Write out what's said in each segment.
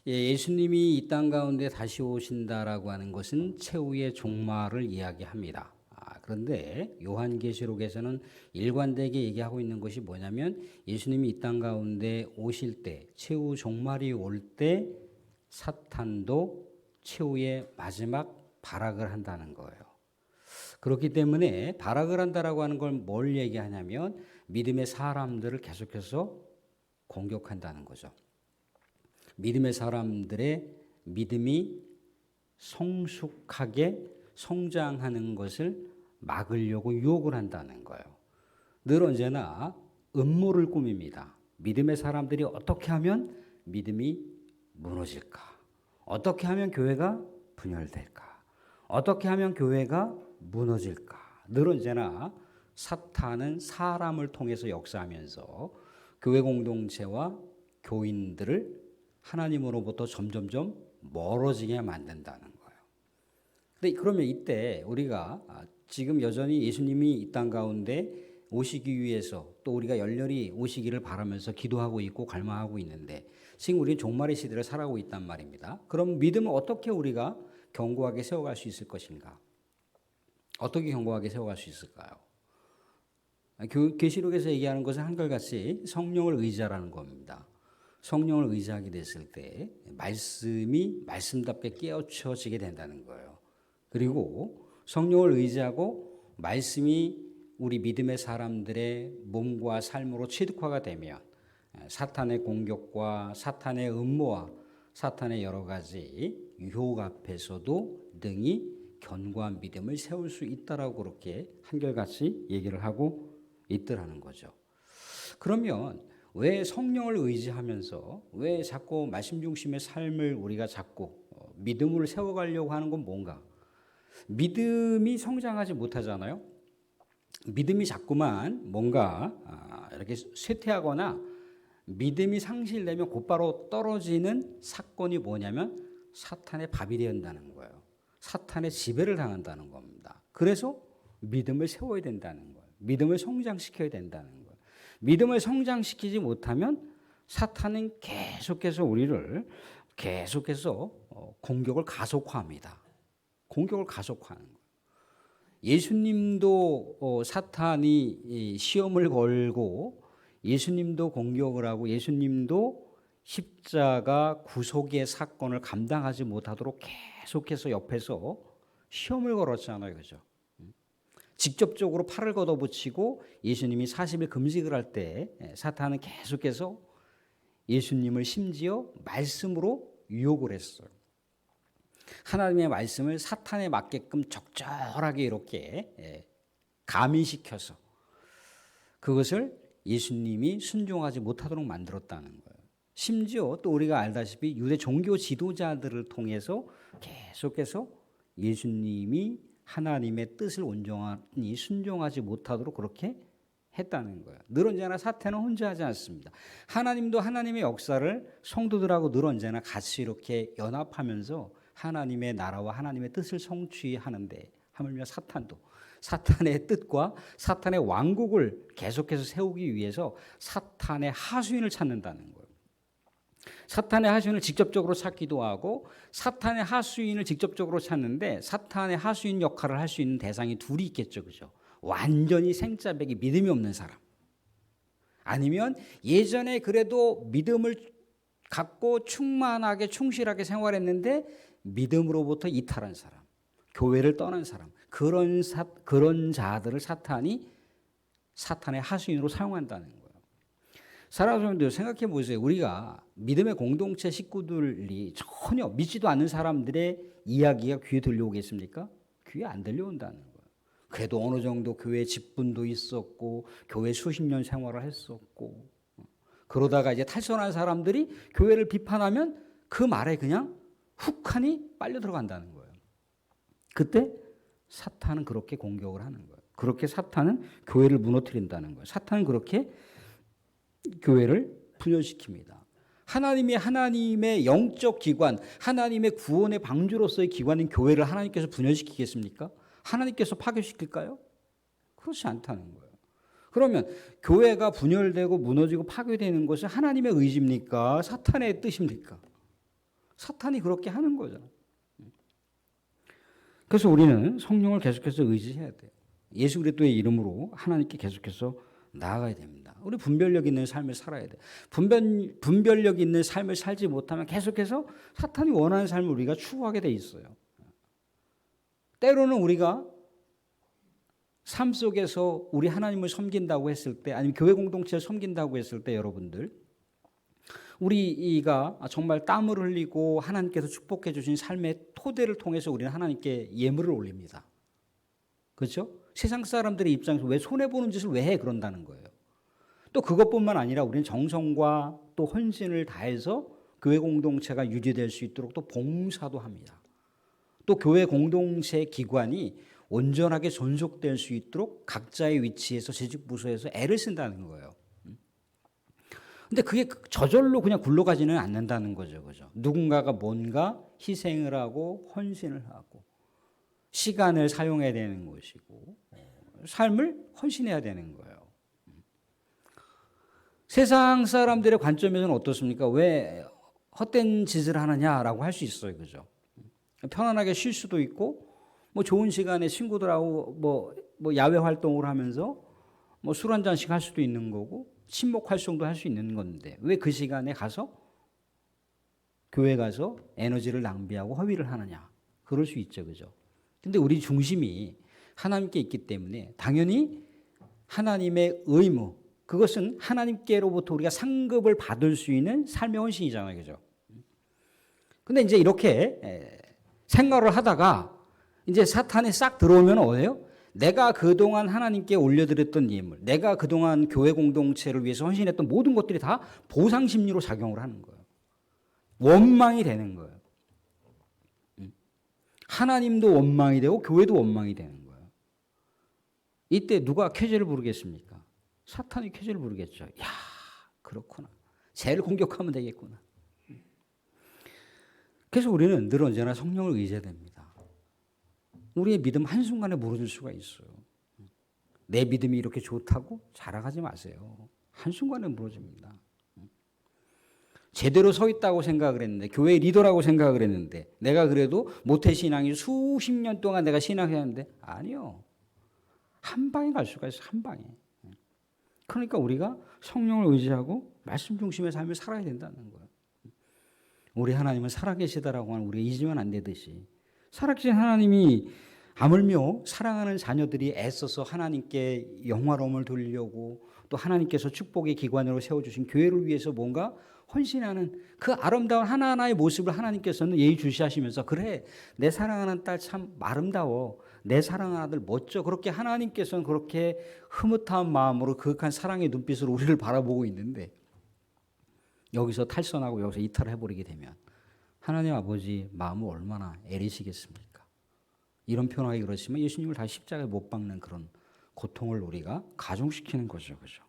예수님이 이 땅 가운데 다시 오신다라고 하는 것은 최후의 종말을 이야기합니다. 그런데 요한계시록에서는 일관되게 얘기하고 있는 것이 뭐냐면 예수님이 이 땅 가운데 오실 때, 최후 종말이 올 때 사탄도 최후의 마지막 발악을 한다는 거예요. 그렇기 때문에 발악을 한다라고 하는 걸 뭘 얘기하냐면 믿음의 사람들을 계속해서 공격한다는 거죠. 믿음의 사람들의 믿음이 성숙하게 성장하는 것을 막으려고 유혹을 한다는 거예요. 늘 언제나 음모를 꾸밉니다. 믿음의 사람들이 어떻게 하면 믿음이 무너질까? 어떻게 하면 교회가 분열될까? 어떻게 하면 교회가 무너질까? 늘 언제나 사탄은 사람을 통해서 역사하면서 교회 공동체와 교인들을 하나님으로부터 점점점 멀어지게 만든다는 거예요. 근데 그러면 이때 우리가 지금 여전히 예수님이 이 땅 가운데 오시기 위해서 또 우리가 열렬히 오시기를 바라면서 기도하고 있고 갈망하고 있는데 지금 우리는 종말의 시대를 살아가고 있단 말입니다. 그럼 믿음을 어떻게 우리가 견고하게 세워갈 수 있을 것인가? 어떻게 견고하게 세워갈 수 있을까요? 계시록에서 얘기하는 것은 한결같이 성령을 의지하라는 겁니다. 성령을 의지하게 됐을 때 말씀이 말씀답게 깨우쳐지게 된다는 거예요. 그리고 성령을 의지하고 말씀이 우리 믿음의 사람들의 몸과 삶으로 체득화가 되면 사탄의 공격과 사탄의 음모와 사탄의 여러 가지 유혹 앞에서도 능히 견고한 믿음을 세울 수 있다라고 그렇게 한결같이 얘기를 하고 있더라는 거죠. 그러면 왜 성령을 의지하면서 왜 자꾸 말씀 중심의 삶을 우리가 자꾸 믿음으로 세워가려고 하는 건 뭔가? 믿음이 성장하지 못하잖아요. 믿음이 자꾸만 뭔가 이렇게 쇠퇴하거나 믿음이 상실되면 곧바로 떨어지는 사건이 뭐냐면 사탄의 밥이 된다는 거예요. 사탄의 지배를 당한다는 겁니다. 그래서 믿음을 세워야 된다는 거예요. 믿음을 성장시켜야 된다는 거예요. 믿음을 성장시키지 못하면 사탄은 계속해서 우리를 계속해서 공격을 가속화합니다. 공격을 가속화하는 거예요. 예수님도 사탄이 시험을 걸고 예수님도 공격을 하고 예수님도 십자가 구속의 사건을 감당하지 못하도록 계속해서 옆에서 시험을 걸었잖아요. 그죠? 직접적으로 팔을 걷어붙이고 예수님이 40일 금식을 할 때 사탄은 계속해서 예수님을 심지어 말씀으로 유혹을 했어요. 하나님의 말씀을 사탄에 맞게끔 적절하게 이렇게 가미시켜서 그것을 예수님이 순종하지 못하도록 만들었다는 거예요. 심지어 또 우리가 알다시피 유대 종교 지도자들을 통해서 계속해서 예수님이 하나님의 뜻을 온전히 순종하지 못하도록 그렇게 했다는 거예요. 늘 언제나 사탄은 혼자 하지 않습니다. 하나님도 하나님의 역사를 성도들하고 늘 언제나 같이 이렇게 연합하면서 하나님의 나라와 하나님의 뜻을 성취하는데 하물며 사탄도 사탄의 뜻과 사탄의 왕국을 계속해서 세우기 위해서 사탄의 하수인을 찾는다는 거예요. 사탄의 하수인을 직접적으로 찾기도 하고 사탄의 하수인을 직접적으로 찾는데 사탄의 하수인 역할을 할 수 있는 대상이 둘이 있겠죠. 그죠? 완전히 생짜배기 믿음이 없는 사람. 아니면 예전에 그래도 믿음을 갖고 충만하게 충실하게 생활했는데 믿음으로부터 이탈한 사람. 교회를 떠난 사람. 그런 자들을 사탄이 사탄의 하수인으로 사용한다는 거예요. 사랑하는 성도들 생각해 보세요. 우리가 믿음의 공동체 식구들이 전혀 믿지도 않는 사람들의 이야기가 귀에 들려오겠습니까? 귀에 안 들려온다는 거예요. 그래도 어느 정도 교회 직분도 있었고 교회 수십 년 생활을 했었고 그러다가 이제 탈선한 사람들이 교회를 비판하면 그 말에 그냥 훅하니 빨려 들어간다는 거예요. 그때 사탄은 그렇게 공격을 하는 거예요. 그렇게 사탄은 교회를 무너뜨린다는 거예요. 사탄은 그렇게 교회를 분열시킵니다. 하나님의 영적 기관, 하나님의 구원의 방주로서의 기관인 교회를 하나님께서 분열시키겠습니까? 하나님께서 파괴시킬까요? 그렇지 않다는 거예요. 그러면 교회가 분열되고 무너지고 파괴되는 것은 하나님의 의지입니까? 사탄의 뜻입니까? 사탄이 그렇게 하는 거잖아요. 그래서 우리는 성령을 계속해서 의지해야 돼요. 예수 그리스도의 이름으로 하나님께 계속해서 나아가야 됩니다. 우리 분별력 있는 삶을 살아야 돼. 분별력 있는 삶을 살지 못하면 계속해서 사탄이 원하는 삶을 우리가 추구하게 돼 있어요. 때로는 우리가 삶 속에서 우리 하나님을 섬긴다고 했을 때, 아니면 교회 공동체를 섬긴다고 했을 때, 여러분들 우리가 정말 땀을 흘리고 하나님께서 축복해 주신 삶의 토대를 통해서 우리는 하나님께 예물을 올립니다. 그렇죠? 세상 사람들의 입장에서 왜 손해보는 짓을 왜 해? 그런다는 거예요. 또 그것뿐만 아니라 우리는 정성과 또 헌신을 다해서 교회 공동체가 유지될 수 있도록 또 봉사도 합니다. 또 교회 공동체 기관이 온전하게 존속될 수 있도록 각자의 위치에서 재직 부서에서 애를 쓴다는 거예요. 근데 그게 저절로 그냥 굴러가지는 않는다는 거죠. 그죠? 누군가가 뭔가 희생을 하고 헌신을 하고 시간을 사용해야 되는 것이고 삶을 헌신해야 되는 거예요. 세상 사람들의 관점에서는 어떻습니까? 왜 헛된 짓을 하느냐라고 할 수 있어요. 그죠? 편안하게 쉴 수도 있고 뭐 좋은 시간에 친구들하고 뭐 야외 활동을 하면서 뭐 술 한 잔씩 할 수도 있는 거고 친목 활성도 할 수 있는 건데 왜 그 시간에 가서 교회 가서 에너지를 낭비하고 허위를 하느냐? 그럴 수 있죠. 그죠? 근데 우리 중심이 하나님께 있기 때문에 당연히 하나님의 의무, 그것은 하나님께로부터 우리가 상급을 받을 수 있는 삶의 헌신이잖아요. 그죠? 근데 이제 이렇게 생활을 하다가 이제 사탄이 싹 들어오면 어때요? 내가 그동안 하나님께 올려드렸던 예물, 내가 그동안 교회 공동체를 위해서 헌신했던 모든 것들이 다 보상심리로 작용을 하는 거예요. 원망이 되는 거예요. 하나님도 원망이 되고 교회도 원망이 되는 거예요. 이때 누가 쾌재를 부르겠습니까? 사탄이 쾌재를 부르겠죠. 야, 그렇구나. 쟤를 공격하면 되겠구나. 그래서 우리는 늘 언제나 성령을 의지해야 됩니다. 우리의 믿음 한순간에 무너질 수가 있어요. 내 믿음이 이렇게 좋다고 자랑하지 마세요. 한순간에 무너집니다. 제대로 서 있다고 생각을 했는데, 교회 리더라고 생각을 했는데, 내가 그래도 모태신앙이 수십 년 동안 내가 신앙했는데, 아니요. 한 방에 갈 수가 있어요. 한 방에. 그러니까 우리가 성령을 의지하고 말씀 중심의 삶을 살아야 된다는 거예요. 우리 하나님은 살아계시다라고 하는 우리가 잊으면 안 되듯이 살아계신 하나님이 하물며 사랑하는 자녀들이 애써서 하나님께 영화로움을 돌리려고 또 하나님께서 축복의 기관으로 세워주신 교회를 위해서 뭔가 헌신하는 그 아름다운 하나하나의 모습을 하나님께서는 예의주시하시면서 그래 내 사랑하는 딸 참 아름다워 내 사랑하는 아들 멋져 그렇게 하나님께서는 그렇게 흐뭇한 마음으로 그윽한 사랑의 눈빛으로 우리를 바라보고 있는데 여기서 탈선하고 여기서 이탈해버리게 되면 하나님 아버지 마음을 얼마나 애리시겠습니까? 이런 표현하기 그렇지만 예수님을 다시 십자가에 못 박는 그런 고통을 우리가 가중시키는 거죠. 그죠?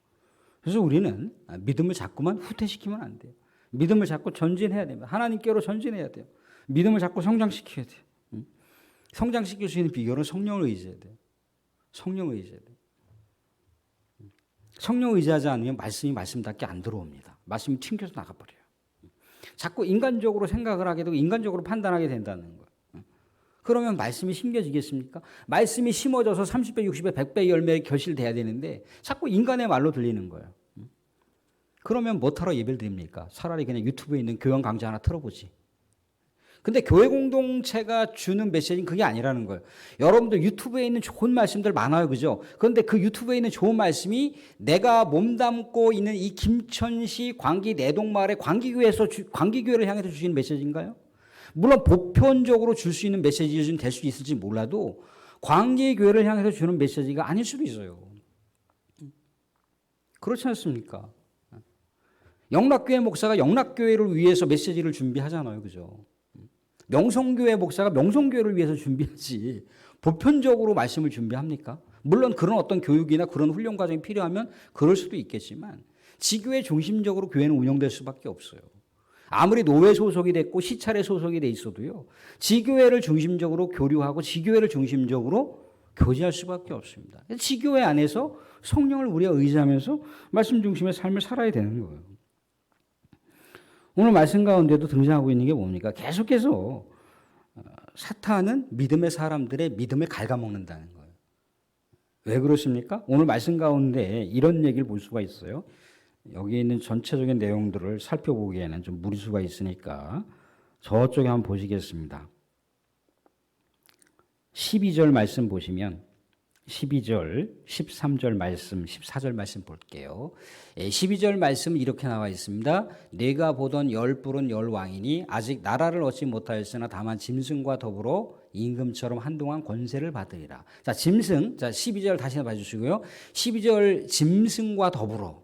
그래서 우리는 믿음을 자꾸만 후퇴시키면 안 돼요. 믿음을 자꾸 전진해야 됩니다. 하나님께로 전진해야 돼요. 믿음을 자꾸 성장시켜야 돼요. 성장시킬 수 있는 비결은 성령을 의지해야 돼요. 성령을 의지해야 돼요. 성령을 의지하지 않으면 말씀이 말씀답게 안 들어옵니다. 말씀이 튕겨서 나가버려요. 자꾸 인간적으로 생각을 하게 되고 인간적으로 판단하게 된다는 거예요. 그러면 말씀이 심겨지겠습니까? 말씀이 심어져서 30배, 60배, 100배 열매에 결실돼야 되는데 자꾸 인간의 말로 들리는 거예요. 그러면 뭐하러 예배를 드립니까? 차라리 그냥 유튜브에 있는 교양 강좌 하나 틀어보지. 근데 교회 공동체가 주는 메시지는 그게 아니라는 거예요. 여러분들 유튜브에 있는 좋은 말씀들 많아요. 그죠? 그런데 그 유튜브에 있는 좋은 말씀이 내가 몸담고 있는 이 김천시 광기 내동마을의 광기교회를 향해서 주시는 메시지인가요? 물론 보편적으로 줄 수 있는 메시지는 될 수 있을지 몰라도 광기교회를 향해서 주는 메시지가 아닐 수도 있어요. 그렇지 않습니까? 영락교회 목사가 영락교회를 위해서 메시지를 준비하잖아요. 그죠? 명성교회 목사가 명성교회를 위해서 준비하지 보편적으로 말씀을 준비합니까? 물론 그런 어떤 교육이나 그런 훈련 과정이 필요하면 그럴 수도 있겠지만 지교회 중심적으로 교회는 운영될 수밖에 없어요. 아무리 노회 소속이 됐고 시찰에 소속이 돼 있어도요. 지교회를 중심적으로 교류하고 지교회를 중심적으로 교제할 수밖에 없습니다. 지교회 안에서 성령을 우리가 의지하면서 말씀 중심의 삶을 살아야 되는 거예요. 오늘 말씀 가운데도 등장하고 있는 게 뭡니까? 계속해서 사탄은 믿음의 사람들의 믿음을 갉아먹는다는 거예요. 왜 그렇습니까? 오늘 말씀 가운데 이런 얘기를 볼 수가 있어요. 여기 있는 전체적인 내용들을 살펴보기에는 좀 무리수가 있으니까 저쪽에 한번 보시겠습니다. 12절 말씀 보시면 12절, 13절 말씀, 14절 말씀 볼게요. 12절 말씀은 이렇게 나와 있습니다. 내가 보던 열불은 열왕이니 아직 나라를 얻지 못하였으나 다만 짐승과 더불어 임금처럼 한동안 권세를 받으리라. 자, 짐승, 자 12절 다시 봐주시고요. 12절 짐승과 더불어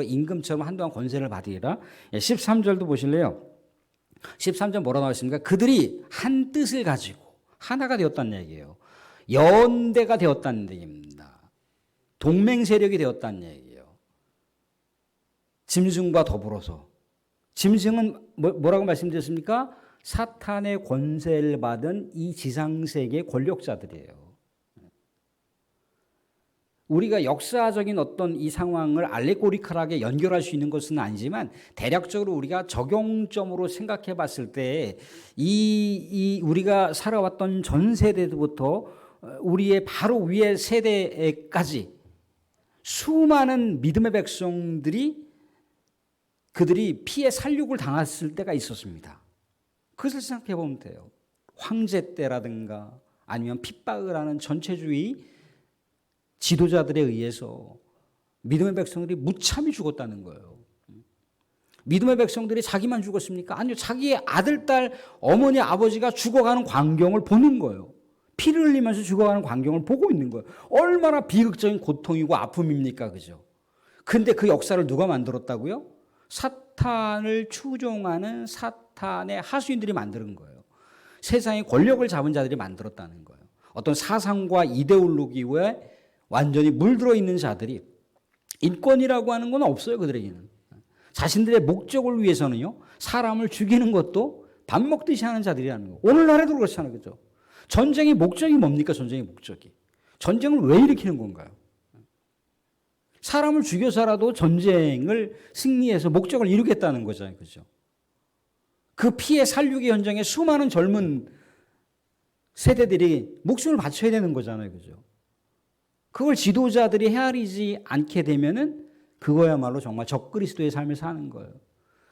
임금처럼 한동안 권세를 받으리라. 13절도 보실래요? 13절 뭐라고 나와 있습니까? 그들이 한 뜻을 가지고 하나가 되었다는 얘기예요. 연대가 되었다는 얘기입니다. 동맹 세력이 되었다는 얘기예요. 짐승과 더불어서. 짐승은 뭐라고 말씀드렸습니까? 사탄의 권세를 받은 이 지상세계의 권력자들이에요. 우리가 역사적인 어떤 이 상황을 알레고리컬하게 연결할 수 있는 것은 아니지만 대략적으로 우리가 적용점으로 생각해 봤을 때 우리가 살아왔던 전 세대부터 우리의 바로 위의 세대까지 수많은 믿음의 백성들이 그들이 피해 살육을 당했을 때가 있었습니다. 그것을 생각해 보면 돼요. 황제 때라든가 아니면 핍박을 하는 전체주의 지도자들에 의해서 믿음의 백성들이 무참히 죽었다는 거예요. 믿음의 백성들이 자기만 죽었습니까? 아니요. 자기의 아들, 딸, 어머니, 아버지가 죽어가는 광경을 보는 거예요. 피를 흘리면서 죽어가는 광경을 보고 있는 거예요. 얼마나 비극적인 고통이고 아픔입니까? 그죠? 근데 그 역사를 누가 만들었다고요? 사탄을 추종하는 사탄의 하수인들이 만드는 거예요. 세상의 권력을 잡은 자들이 만들었다는 거예요. 어떤 사상과 이데올로기에 완전히 물들어 있는 자들이 인권이라고 하는 건 없어요. 그들에게는. 자신들의 목적을 위해서는요. 사람을 죽이는 것도 밥 먹듯이 하는 자들이라는 거예요. 오늘날에도 그렇잖아요. 그죠? 전쟁의 목적이 뭡니까? 전쟁의 목적이. 전쟁을 왜 일으키는 건가요? 사람을 죽여서라도 전쟁을 승리해서 목적을 이루겠다는 거잖아요. 그죠? 그 피해 살육의 현장에 수많은 젊은 세대들이 목숨을 바쳐야 되는 거잖아요. 그죠? 그걸 지도자들이 헤아리지 않게 되면은 그거야말로 정말 적그리스도의 삶을 사는 거예요.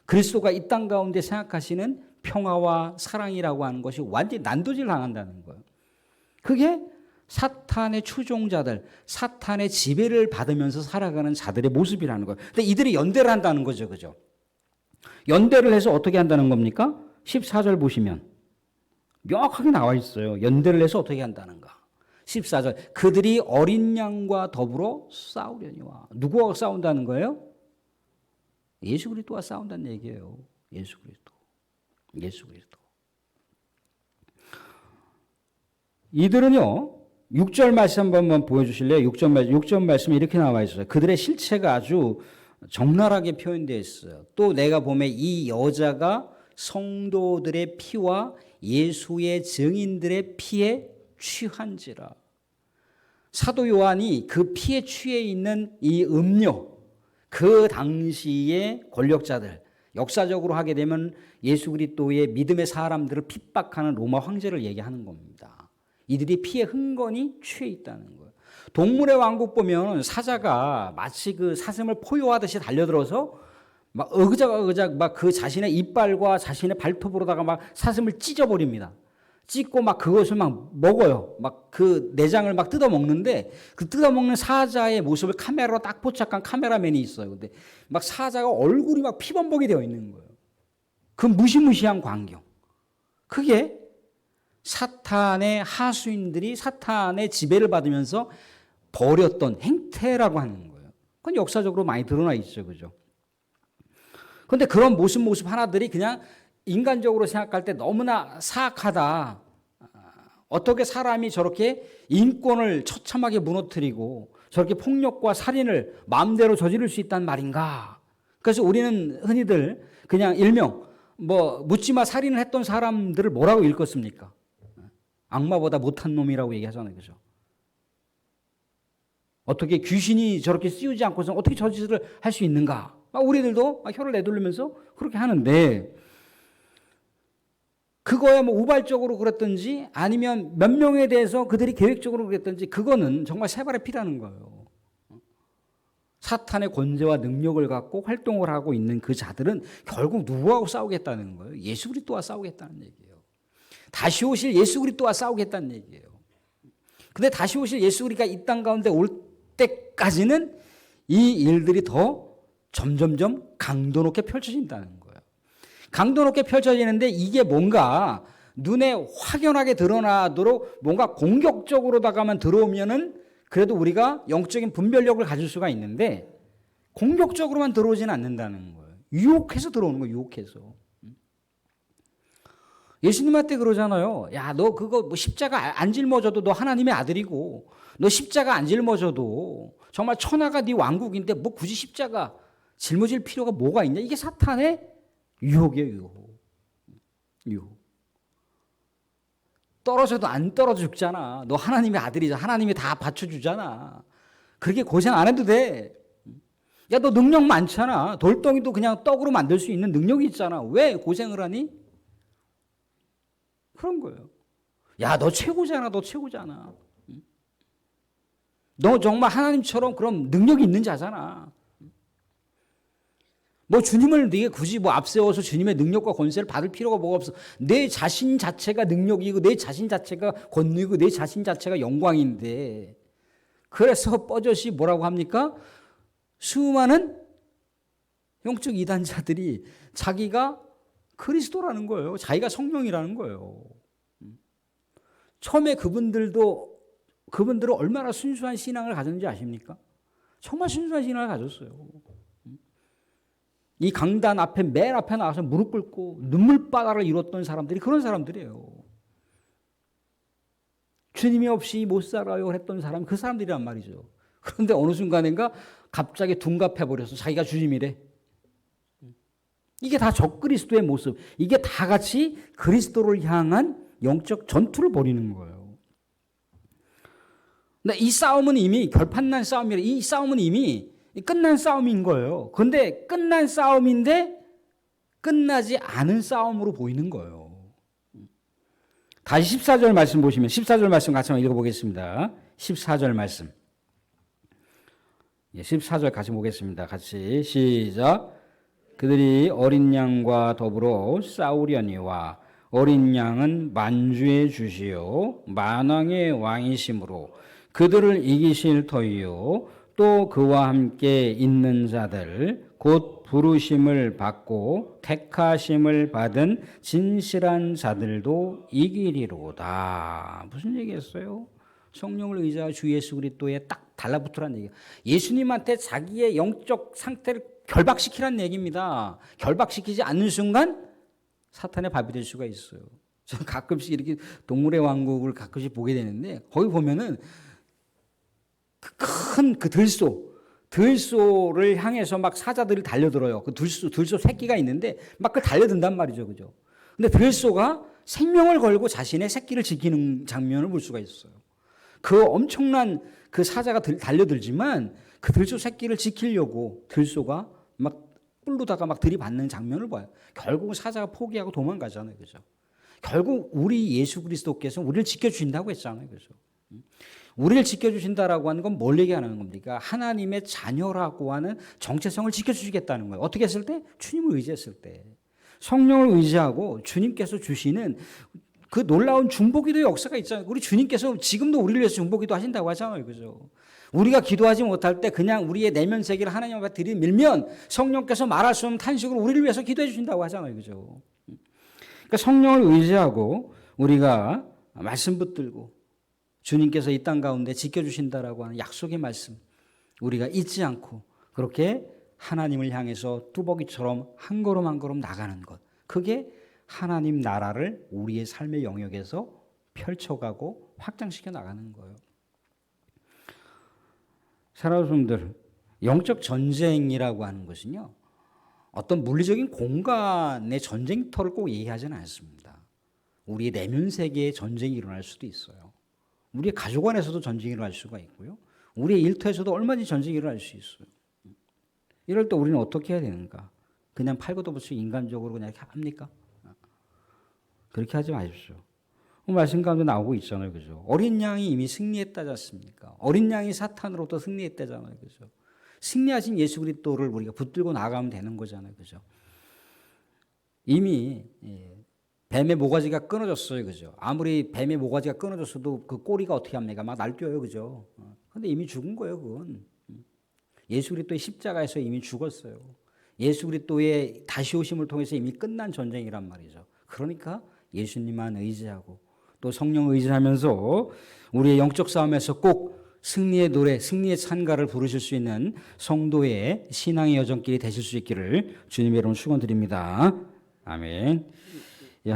그리스도가 이 땅 가운데 생각하시는 평화와 사랑이라고 하는 것이 완전히 난도질 당한다는 거예요. 그게 사탄의 추종자들, 사탄의 지배를 받으면서 살아가는 자들의 모습이라는 거예요. 근데 이들이 연대를 한다는 거죠. 그죠? 연대를 해서 어떻게 한다는 겁니까? 14절 보시면 명확하게 나와 있어요. 연대를 해서 어떻게 한다는가. 14절 그들이 어린 양과 더불어 싸우려니와. 누구와 싸운다는 거예요? 예수 그리스도와 싸운다는 얘기예요. 예수 그리스도. 이들은요. 6절 말씀 한번 보여주실래요? 6절 말씀에 이렇게 나와 있어요. 그들의 실체가 아주 적나라하게 표현되어 있어요. 또 내가 보면 이 여자가 성도들의 피와 예수의 증인들의 피에 취한지라. 사도 요한이 그 피에 취해 있는 이 음료, 그 당시의 권력자들, 역사적으로 하게 되면 예수 그리스도의 믿음의 사람들을 핍박하는 로마 황제를 얘기하는 겁니다. 이들이 피에 흥건히 취해 있다는 거예요. 동물의 왕국 보면 사자가 마치 그 사슴을 포효하듯이 달려들어서 막 어그작어그작 막 그 자신의 이빨과 자신의 발톱으로다가 막 사슴을 찢어버립니다. 찢고 막 그것을 막 먹어요. 막 그 내장을 막 뜯어 먹는데 그 뜯어 먹는 사자의 모습을 카메라로 딱 포착한 카메라맨이 있어요. 근데 막 사자가 얼굴이 막 피범벅이 되어 있는 거예요. 그 무시무시한 광경. 그게 사탄의 하수인들이 사탄의 지배를 받으면서 벌였던 행태라고 하는 거예요. 그건 역사적으로 많이 드러나 있죠. 그죠? 그런데 그런 모습 하나들이 그냥 인간적으로 생각할 때 너무나 사악하다. 어떻게 사람이 저렇게 인권을 처참하게 무너뜨리고 저렇게 폭력과 살인을 마음대로 저지를 수 있단 말인가. 그래서 우리는 흔히들 그냥 일명 묻지마 살인을 했던 사람들을 뭐라고 일컫습니까? 악마보다 못한 놈이라고 얘기하잖아요. 그죠? 어떻게 귀신이 저렇게 씌우지 않고서 어떻게 저짓을 할 수 있는가? 우리들도 혀를 내두르면서 그렇게 하는데 그거야 뭐 우발적으로 그랬든지 아니면 몇 명에 대해서 그들이 계획적으로 그랬든지 그거는 정말 세발의 피라는 거예요. 사탄의 권세와 능력을 갖고 활동을 하고 있는 그 자들은 결국 누구하고 싸우겠다는 거예요? 예수 그리스도와 싸우겠다는 얘기예요. 다시 오실 예수 그리스도와 싸우겠다는 얘기예요. 근데 다시 오실 예수 그리스도가 이 땅 가운데 올 때까지는 이 일들이 더 점점점 강도 높게 펼쳐진다는 거예요. 강도 높게 펼쳐지는데 이게 뭔가 눈에 확연하게 드러나도록 뭔가 공격적으로다가만 들어오면은 그래도 우리가 영적인 분별력을 가질 수가 있는데 공격적으로만 들어오지는 않는다는 거예요. 유혹해서 들어오는 거예요. 유혹해서. 예수님한테 그러잖아요. 야, 너 그거 뭐 십자가 안 짊어져도 너 하나님의 아들이고 너 십자가 안 짊어져도 정말 천하가 네 왕국인데 뭐 굳이 십자가 짊어질 필요가 뭐가 있냐. 이게 사탄의 유혹이에요. 유혹. 유혹. 떨어져도 안 떨어져 죽잖아. 너 하나님의 아들이잖아. 하나님이 다 받쳐주잖아. 그렇게 고생 안 해도 돼. 야, 너 능력 많잖아. 돌덩이도 그냥 떡으로 만들 수 있는 능력이 있잖아. 왜 고생을 하니? 그런 거예요. 야, 너 최고잖아. 너 최고잖아. 너 정말 하나님처럼 그럼 능력이 있는 자잖아. 뭐 주님을 네가 굳이 뭐 앞세워서 주님의 능력과 권세를 받을 필요가 뭐가 없어. 내 자신 자체가 능력이고 내 자신 자체가 권위고 내 자신 자체가 영광인데 그래서 뻐젓이 뭐라고 합니까? 수많은 영적 이단자들이 자기가 그리스도라는 거예요. 자기가 성령이라는 거예요. 처음에 그분들은 얼마나 순수한 신앙을 가졌는지 아십니까? 정말 순수한 신앙을 가졌어요. 이 강단 앞에 맨 앞에 나와서 무릎 꿇고 눈물바다를 이뤘던 사람들이 그런 사람들이에요. 주님이 없이 못 살아요 했던 사람이 그 사람들이란 말이죠. 그런데 어느 순간인가 갑자기 둔갑해버려서 자기가 주님이래. 이게 다 적그리스도의 모습. 이게 다 같이 그리스도를 향한 영적 전투를 벌이는 거예요. 근데 이 싸움은 이미 결판난 싸움이라. 이 싸움은 이미 끝난 싸움인 거예요. 그런데 끝난 싸움인데 끝나지 않은 싸움으로 보이는 거예요. 다시 14절 말씀 보시면 14절 말씀 같이 한번 읽어보겠습니다. 14절 말씀. 14절 같이 보겠습니다. 같이 시작. 그들이 어린 양과 더불어 싸우려니와 어린 양은 만주의 주시요 만왕의 왕이심으로 그들을 이기실 터이요 또 그와 함께 있는 자들 곧 부르심을 받고 택하심을 받은 진실한 자들도 이기리로다. 무슨 얘기였어요? 성령을 의지하여 주 예수 그리스도에 딱 달라붙으라는 얘기예요. 예수님한테 자기의 영적 상태를 결박시키라는 얘기입니다. 결박시키지 않는 순간 사탄의 밥이 될 수가 있어요. 저는 가끔씩 이렇게 동물의 왕국을 가끔씩 보게 되는데 거기 보면은 큰 그 들소를 향해서 막 사자들이 달려들어요. 그 들소 새끼가 있는데 막 그 달려든단 말이죠. 그죠? 근데 들소가 생명을 걸고 자신의 새끼를 지키는 장면을 볼 수가 있어요. 그 엄청난 그 사자가 달려들지만 그 들소 새끼를 지키려고 들소가 막 뿔로다가 막 들이받는 장면을 봐요. 결국은 사자가 포기하고 도망가잖아요. 그죠? 결국 우리 예수 그리스도께서 우리를 지켜주신다고 했잖아요. 그죠? 우리를 지켜주신다라고 하는 건 뭘 얘기하는 겁니까? 하나님의 자녀라고 하는 정체성을 지켜주시겠다는 거예요. 어떻게 했을 때? 주님을 의지했을 때. 성령을 의지하고 주님께서 주시는 그 놀라운 중보기도의 역사가 있잖아요. 우리 주님께서 지금도 우리를 위해서 중보기도 하신다고 하잖아요. 그죠? 우리가 기도하지 못할 때 그냥 우리의 내면 세계를 하나님 앞에 들이밀면 성령께서 말할 수 없는 탄식으로 우리를 위해서 기도해 주신다고 하잖아요. 그죠? 그러니까 성령을 의지하고 우리가 말씀 붙들고 주님께서 이 땅 가운데 지켜주신다라고 하는 약속의 말씀 우리가 잊지 않고 그렇게 하나님을 향해서 뚜벅이처럼 한 걸음 한 걸음 나가는 것, 그게 하나님 나라를 우리의 삶의 영역에서 펼쳐가고 확장시켜 나가는 거예요. 사랑하는 여러분들, 영적 전쟁이라고 하는 것은요, 어떤 물리적인 공간의 전쟁터를 꼭 얘기하지는 않습니다. 우리의 내면 세계에 전쟁이 일어날 수도 있어요. 우리의 가족 안에서도 전쟁이 일어날 수가 있고요. 우리의 일터에서도 얼마든지 전쟁이 일어날 수 있어요. 이럴 때 우리는 어떻게 해야 되는가? 그냥 팔고도 붙이고 인간적으로 그냥 이렇게 합니까? 그렇게 하지 마십시오. 말씀 가운데 나오고 있잖아요. 그죠? 어린 양이 이미 승리했다지 않습니까? 어린 양이 사탄으로부터 승리했다잖아요. 그죠? 승리하신 예수 그리스도를 우리가 붙들고 나가면 되는 거잖아요. 그죠? 이미 뱀의 모가지가 끊어졌어요. 그죠? 아무리 뱀의 모가지가 끊어졌어도 그 꼬리가 어떻게 합니까? 막 날뛰어요. 그죠? 근데 이미 죽은 거예요. 그건. 예수 그리스도의 십자가에서 이미 죽었어요. 예수 그리스도의 다시 오심을 통해서 이미 끝난 전쟁이란 말이죠. 그러니까 예수님만 의지하고 또 성령 의지하면서 우리의 영적 싸움에서 꼭 승리의 노래, 승리의 찬가를 부르실 수 있는 성도의 신앙의 여정길이 되실 수 있기를 주님의 이름으로 축원드립니다. 아멘. 예,